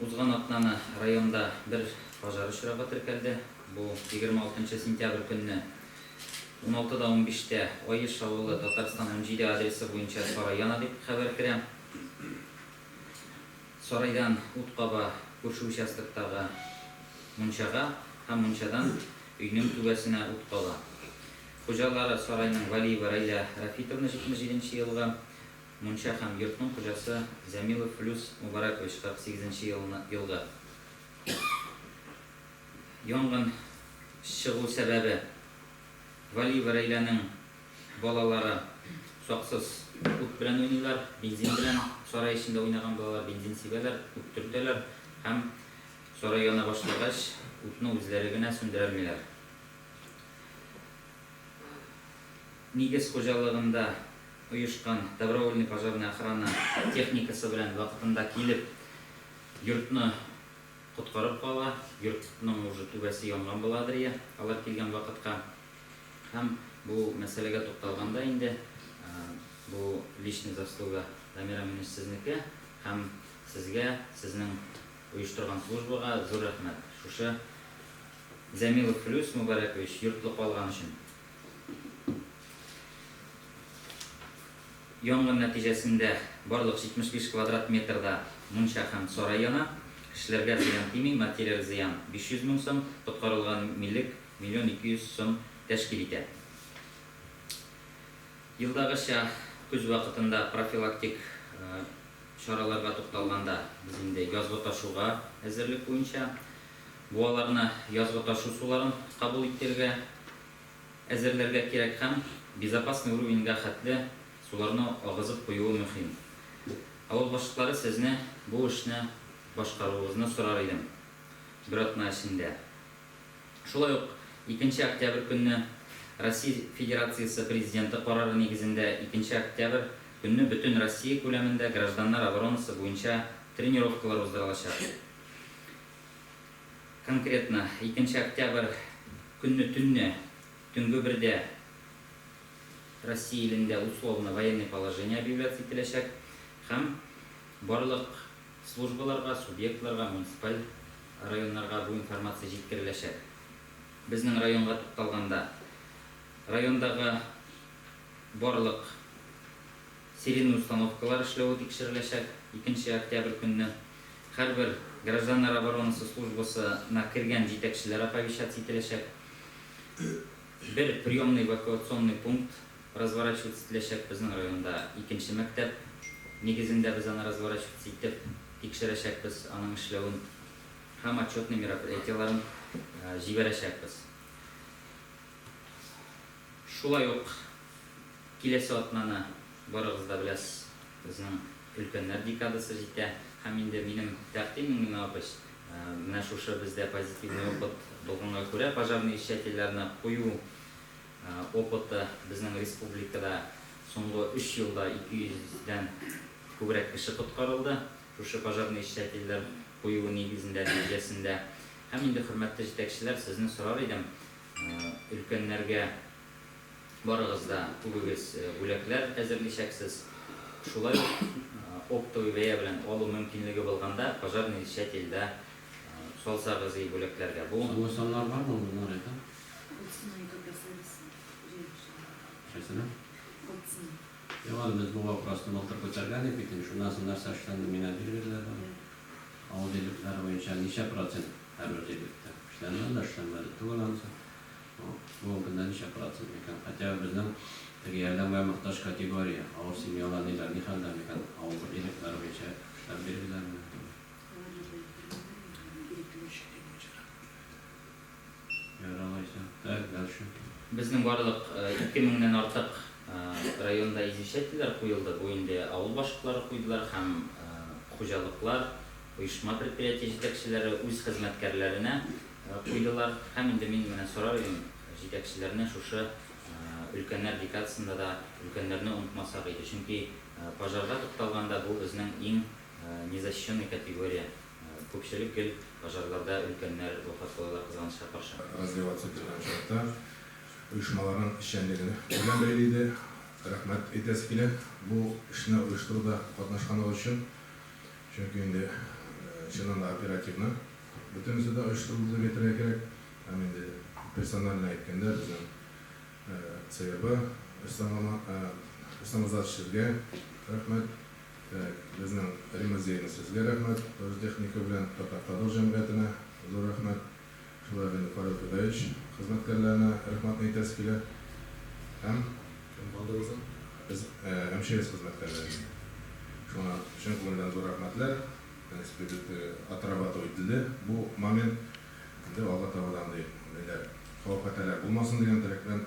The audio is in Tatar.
Узган аптаны районда бер пожар очрагы теркәлде. Бу 26 сентябрь көнне 16:15-тә Айыш авылы Татарстанның 17 адресы буенча сарай яна дип хәбәр керә. Сарайдан ут каба күрше участоктагы мунчага һәм мунчадан өйнең түбәсенә ут каба. Хуҗалары сарайның Валиева Райля Рафитовна 77 елга, мунча һәм йортның хуҗасы Замилов Флюс Мубаракович 48 елга. Янгын чыгу сәбәбе Валиева Райляның балалары саксыз ут белән уйныйлар, бензин белән сарай эчендә уйнаган балалар бензин сибәләр, ут төртәләр һәм сарай яна башлагач утны үзләре генә сүндерә алмыйлар. Нигез хуҗалыгында оешкан добровольный пожарный охрана техникасы белән вакытында килеп йортны коткарып кала. Йортның уже түбәсе янган буладыр я, алар килгән вакытка. Һәм бу мәсьәләгә тукталганда инде бу личный заслуга Дамира Минич сезнеке һәм сезгә, сезнең оештырган службага зур рәхмәт. Шушы Замилов Флюс Мубаракович йортлы калган өчен. Янгын нәтиҗәсендә барлык 75 квадрат метрда мунча һәм сарай яна. Кешеләргә зыян тими, материаль зыян 500 мең сум, коткарылган миллек 1 200 сум тәшкил итә. Елдагыча көз вакытында профилактик чараларга тукталганда без инде язгы ташуга әзерлек буенча буаларны язгы ташу суларын кабул итәргә әзерләргә кирәк һәм безопасный уровеньгә хәтле суларны агызып куюы мөһим. Авыл башлыклары сезне бу эшне башкаруыгызны сорар идем. Бер атна эчендә. Шулай ук 2 октябрь көнне Россия Федерациясы президенты карары нигезендә 2 октябрь көнне бөтен Россия күләмендә гражданнар оборонасы буенча тренировкалар уздырылачак. Конкретно 2 октябрь көнне төнге бердә Россия илендә условно военное положение объявляться ителәчәк һәм барлык службаларга, субъектларга, муниципаль районнарга бу информация җиткереләчәк. Безнең районга тукталганда райондагы барлык сирень установкалар эшләве тикшереләчәк 2 октябрь көнне. Һәрбер гражданнар оборонасы службасына кергән җитәкчеләр оповещаться ителәчәк. Бер приемный эвакуационный пункт разворачиваться ителәчәк безнең районда. 2 мәктәп нигезендә без аны разворачиваться итеп тикшерәчәкбез аның эшләвен һәм отчетный мероприятиеларын җибәрәчәкбез. Шулай ук киләсе атнаны барыгыз да беләсез, безнең өлкәннәр декадасы җитә һәм инде минем тәкъдимем генә апыш. Менә шушы бездә позитивный опыт булганга күрә пожарный ишәтеләрне кую опыты безнең республикада соңгы 3 елда 200-дән күбрәк кеше коткарылды. Шушы пожарный ишәтеләр кую нигезендә нәтиҗәсендә. Һәм инде хөрмәтле җитәкчеләр, сезне сорар идем, өлкәннәргә барыгыз да күбегез бүләкләр әзерләшәксез. Шулай оптовый бәя белән алу мөмкинлеге булганда пожарный ишәтелдә салсагыз бүләкләргә. Бу санлар бармы монда? Biz bu vaprosni o'ltirib ko'targandik, lekin shundan so'ng narsa ishlanadi, meni belgilar bor. Avdiliklar bo'yicha necha prosent har bir yerda ishlanadi, to'lansa. Bu bundan necha prosent ekan? Hatto bizning yordamga muhtoj kategoriya, og'ir semyolarning holdan ekan, avdiliklar bo'yicha ishlar belgilar. Bizning bарлык 2000 дән артык районда изишәтләр куелды. Бу инде авыл башлыклары куйдылар һәм хуҗалыклар, оешма предприятие җитәкчеләре үз хезмәткәрләренә куйдылар. Һәм инде мин менә сорар идем җитәкчеләрне шушы өлкәннәр декадасында да өлкәннәрне онытмасак иде. Чөнки пожарга тукталганда бу безнең иң незащищенный категория. Күпчелек гел пожарларда өлкәннәр вафат булалар кызганычка каршы. Развиваться шарттар оешмаларның эшчәнлегенә белән бәйле рәхмәт әйтәсе килә. Бу эшне оештыруда катнашканлыгы өчен. Чөнки инде чынында оперативно. Бүтүнүсү да 3 жылды бетире керек. Ам энди персонально айтканда биздин ЦРБ Исламзатшизге рахмат. Биздин Римазейни сизге рахмат. Өз техника белән Татартадыр җәмгыятенә зур рахмат. Шулай инде Фарид Фидаевич хезмәткәрләренә рахматны әйтәсе килә. Һәм кем булды безнең? Biz hemşire hizmetlerine şuna şun konudan zor rahmetler atrabat edildi. Bu moment de Allah tavadan değil. Hava kateler bulmasın diyen direktmen